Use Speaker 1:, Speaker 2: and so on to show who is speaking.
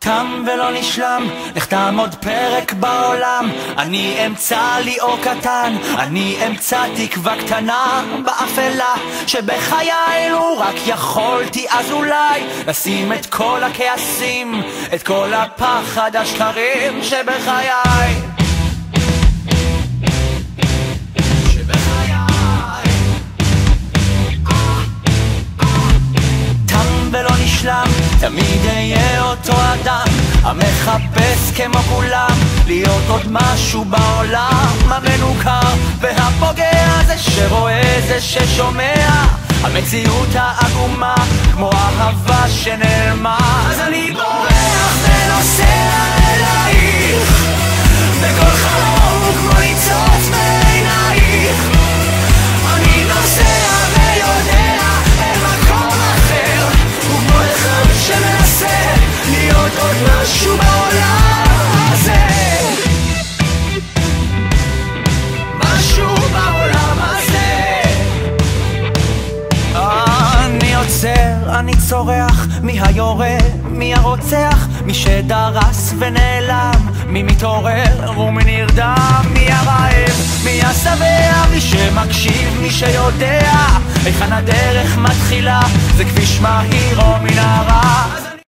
Speaker 1: תם ולא נשלם, נחתם עוד פרק בעולם. אני אמצא לי אור קטן, אני אמצא תקווה קטנה באפלה שבחיי. לו רק יכולתי אז אולי לשים את כל הכעסים, את כל הפחד השקרים שבחיי. ולא נשלם, תמיד אהיה אותו אדם המחפש כמו כולם להיות עוד משהו בעולם המנוכר והפוגע. זה שרואה, זה ששומע, המציאות העגומה כמו אהבה שנעלמה. אז אני בורח ונוסע אלייך בכל חלום כמו ניצוץ מעינייך. אני נוסע ויודע אל מקום אחר, וכמו אחד שמנסה להיות עוד משהו בעולם הזה, משהו בעולם הזה. אני עוצר, אני צורח, מי היורה, מי הרוצח, מי שדרס ונעלם, מי מתעורר ומי נרדם, מי הרעב, מי השבע, מי שמקשיב, מי שיודע היכן הדרך מתחילה, זה כביש מהיר או מנהרה.